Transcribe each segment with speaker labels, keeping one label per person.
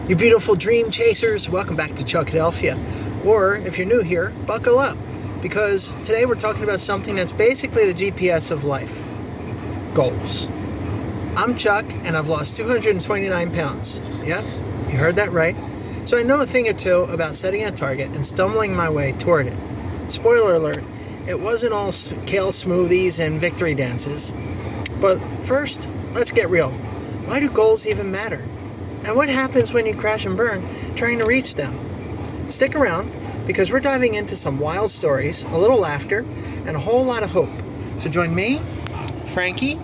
Speaker 1: You beautiful dream chasers, welcome back to Chuckadelphia. Or if you're new here, buckle up, because today we're talking about something that's basically the GPS of life: goals. I'm Chuck, and I've lost 229 pounds. Yep, you heard that right. So I know a thing or two about setting a target and stumbling my way toward it. Spoiler alert, it wasn't all kale smoothies and victory dances. But first, let's get real. Why do goals even matter? And what happens when you crash and burn trying to reach them? Stick around, because we're diving into some wild stories, a little laughter, and a whole lot of hope. So join me, Frankie,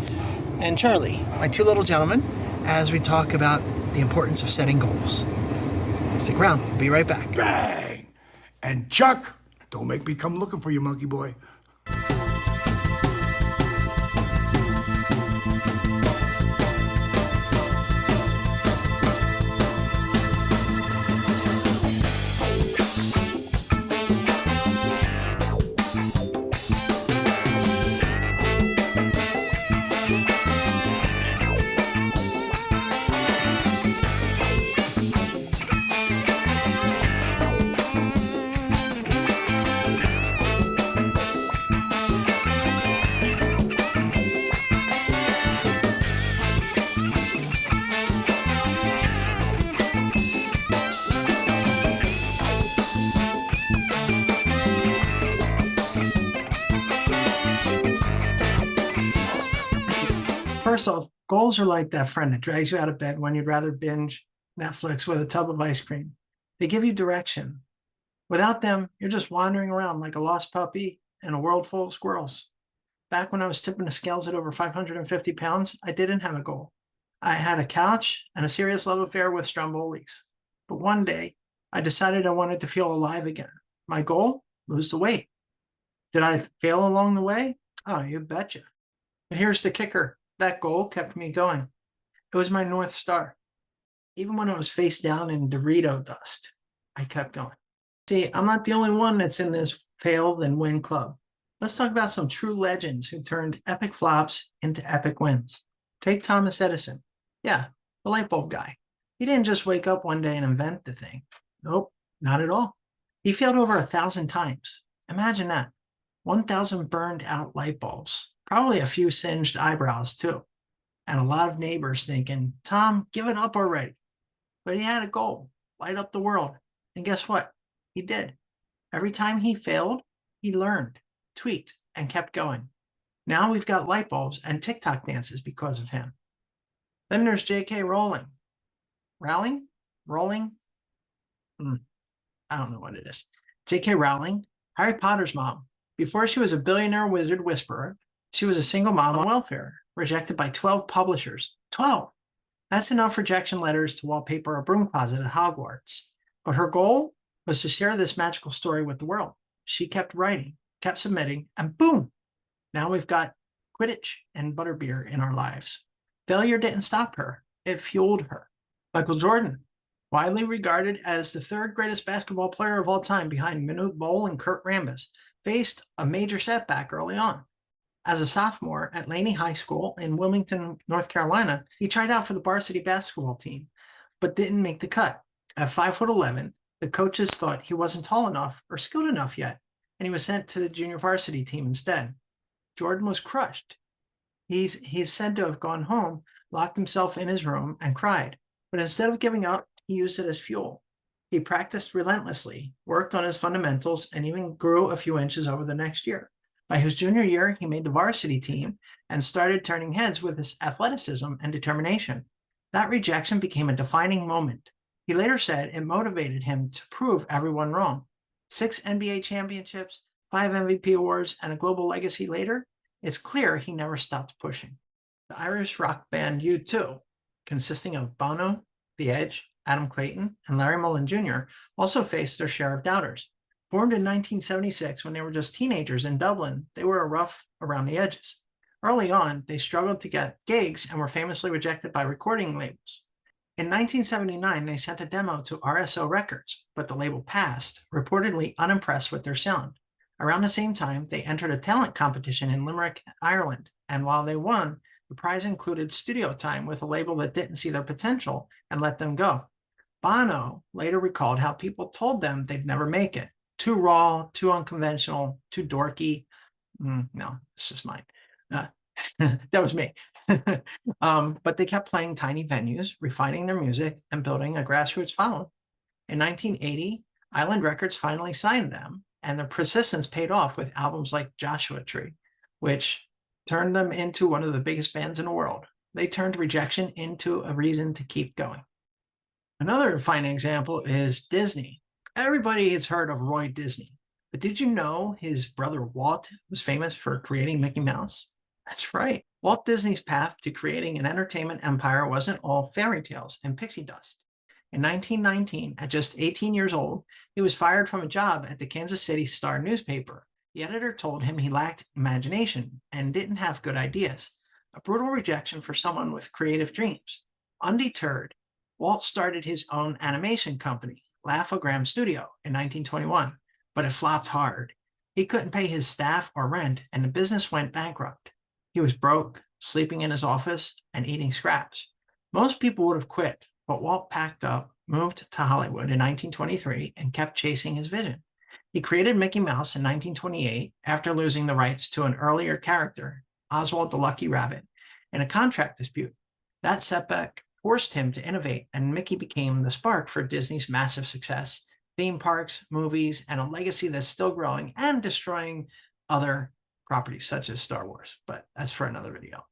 Speaker 1: and Charlie, my two little gentlemen, as we talk about the importance of setting goals. Stick around. We'll be right back.
Speaker 2: Bang! And Chuck, don't make me come looking for you, monkey boy.
Speaker 3: First off, goals are like that friend that drags you out of bed when you'd rather binge Netflix with a tub of ice cream. They give you direction. Without them, you're just wandering around like a lost puppy in a world full of squirrels. Back when I was tipping the scales at over 550 pounds, I didn't have a goal. I had a couch and a serious love affair with Stromboli's. But one day, I decided I wanted to feel alive again. My goal? Lose the weight. Did I fail along the way? Oh, you betcha. And here's the kicker. That goal kept me going. It was my North Star. Even when I was face down in Dorito dust, I kept going. See, I'm not the only one that's in this fail then win club. Let's talk about some true legends who turned epic flops into epic wins. Take Thomas Edison. Yeah, the light bulb guy. He didn't just wake up one day and invent the thing. Nope, not at all. He failed over 1,000 times. Imagine that. 1,000 burned out light bulbs. Probably a few singed eyebrows too. And a lot of neighbors thinking, Tom, give it up already. But he had a goal, light up the world. And guess what? He did. Every time he failed, he learned, tweaked, and kept going. Now we've got light bulbs and TikTok dances because of him. Then there's J.K. Rowling. Rowling? Rolling? I don't know what it is. J.K. Rowling, Harry Potter's mom. Before she was a billionaire wizard whisperer, she was a single mom on welfare, rejected by 12 publishers. 12! That's enough rejection letters to wallpaper a broom closet at Hogwarts. But her goal was to share this magical story with the world. She kept writing, kept submitting, and boom! Now we've got Quidditch and butterbeer in our lives. Failure didn't stop her. It fueled her. Michael Jordan, widely regarded as the third greatest basketball player of all time behind Manute Bol and Kurt Rambis, faced a major setback early on. As a sophomore at Laney High School in Wilmington, North Carolina, he tried out for the varsity basketball team, but didn't make the cut. At 5'11", the coaches thought he wasn't tall enough or skilled enough yet, and he was sent to the junior varsity team instead. Jordan was crushed. He's said to have gone home, locked himself in his room, and cried. But instead of giving up, he used it as fuel. He practiced relentlessly, worked on his fundamentals, and even grew a few inches over the next year. By his junior year, he made the varsity team and started turning heads with his athleticism and determination. That rejection became a defining moment. He later said it motivated him to prove everyone wrong. 6 NBA championships, 5 MVP awards, and a global legacy later, it's clear he never stopped pushing. The Irish rock band U2, consisting of Bono, The Edge, Adam Clayton, and Larry Mullen Jr., also faced their share of doubters. Formed in 1976 when they were just teenagers in Dublin, they were rough around the edges. Early on, they struggled to get gigs and were famously rejected by recording labels. In 1979, they sent a demo to RSO Records, but the label passed, reportedly unimpressed with their sound. Around the same time, they entered a talent competition in Limerick, Ireland, and while they won, the prize included studio time with a label that didn't see their potential and let them go. Bono later recalled how people told them they'd never make it. Too raw, too unconventional, too dorky. No, it's just mine. That was me. But they kept playing tiny venues, refining their music, and building a grassroots following. In 1980, Island Records finally signed them, and their persistence paid off with albums like Joshua Tree, which turned them into one of the biggest bands in the world. They turned rejection into a reason to keep going. Another fine example is Disney. Everybody has heard of Roy Disney, but did you know his brother Walt was famous for creating Mickey Mouse? That's right. Walt Disney's path to creating an entertainment empire wasn't all fairy tales and pixie dust. In 1919, at just 18 years old, he was fired from a job at the Kansas City Star newspaper. The editor told him he lacked imagination and didn't have good ideas. A brutal rejection for someone with creative dreams. Undeterred, Walt started his own animation company, Laugh-O-Gram Studio, in 1921, but it flopped hard. He couldn't pay his staff or rent, and the business went bankrupt. He was broke, sleeping in his office, and eating scraps. Most people would have quit, but Walt packed up, moved to Hollywood in 1923, and kept chasing his vision. He created Mickey Mouse in 1928 after losing the rights to an earlier character, Oswald the Lucky Rabbit, in a contract dispute. That setback forced him to innovate, and Mickey became the spark for Disney's massive success, theme parks, movies, and a legacy that's still growing and destroying other properties such as Star Wars, but that's for another video.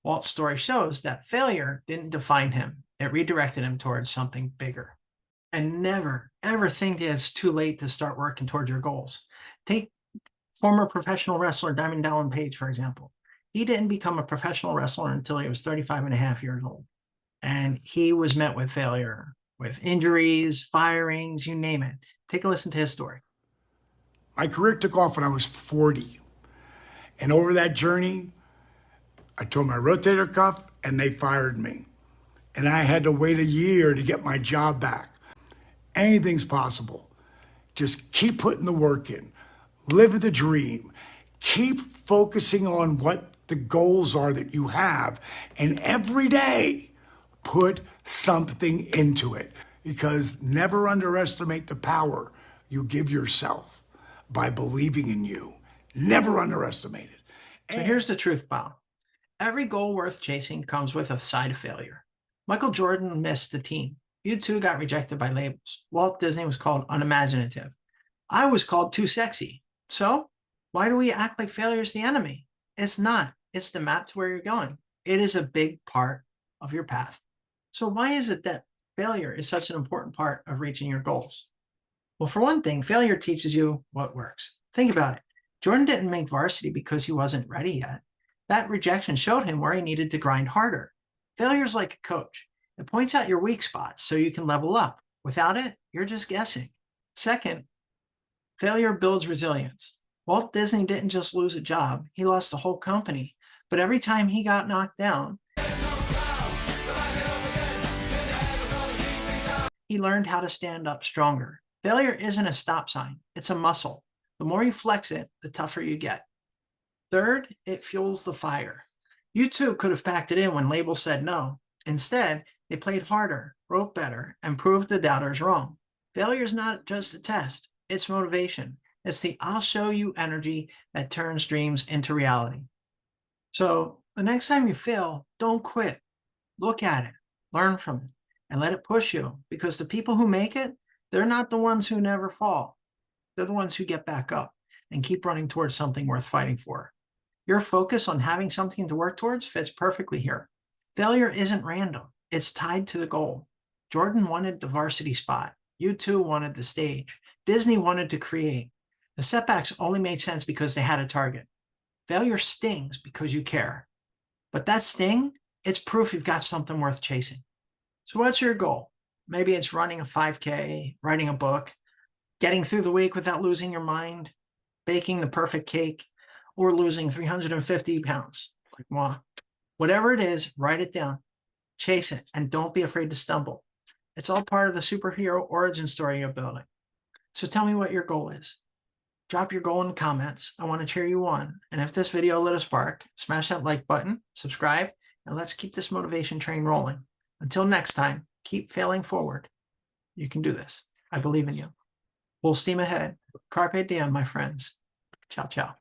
Speaker 3: Walt's story shows that failure didn't define him. It redirected him towards something bigger. And never, ever think that it's too late to start working toward your goals. Take former professional wrestler Diamond Dallas Page, for example. He didn't become a professional wrestler until he was 35 and a half years old. And he was met with failure, with injuries, firings, you name it. Take a listen to his story.
Speaker 2: My career took off when I was 40. And over that journey, I tore my rotator cuff and they fired me. And I had to wait a year to get my job back. Anything's possible. Just keep putting the work in. Live the dream. Keep focusing on what the goals are that you have. And every day, put something into it. Because never underestimate the power you give yourself by believing in you. Never underestimate it.
Speaker 3: So here's the truth, Bob. Every goal worth chasing comes with a side of failure. Michael Jordan missed the team. U2 got rejected by labels. Walt Disney was called unimaginative. I was called too sexy. So why do we act like failure is the enemy? It's not. It's the map to where you're going. It is a big part of your path. So why is it that failure is such an important part of reaching your goals? Well, for one thing, failure teaches you what works. Think about it. Jordan didn't make varsity because he wasn't ready yet. That rejection showed him where he needed to grind harder. Failure is like a coach. It points out your weak spots so you can level up. Without it, you're just guessing. Second, failure builds resilience. Walt Disney didn't just lose a job, he lost the whole company. But every time he got knocked down, he learned how to stand up stronger. Failure isn't a stop sign, it's a muscle. The more you flex it, the tougher you get. Third, it fuels the fire. U2 could have packed it in when labels said no. Instead, they played harder, wrote better, and proved the doubters wrong. Failure is not just a test, it's motivation. It's the I'll show you energy that turns dreams into reality. So the next time you fail, don't quit. Look at it, learn from it, and let it push you, because the people who make it, they're not the ones who never fall. They're the ones who get back up and keep running towards something worth fighting for. Your focus on having something to work towards fits perfectly here. Failure isn't random. It's tied to the goal. Jordan wanted the varsity spot. U2 wanted the stage. Disney wanted to create. The setbacks only made sense because they had a target. Failure stings because you care. But that sting, it's proof you've got something worth chasing. So what's your goal? Maybe it's running a 5K, writing a book, getting through the week without losing your mind, baking the perfect cake, or losing 350 pounds. Well, whatever it is, write it down, chase it, and don't be afraid to stumble. It's all part of the superhero origin story you're building. So tell me what your goal is. Drop your goal in the comments. I want to cheer you on. And if this video lit a spark, smash that like button, subscribe, and let's keep this motivation train rolling. Until next time, keep failing forward. You can do this. I believe in you. Full steam ahead. Carpe diem, my friends. Ciao, ciao.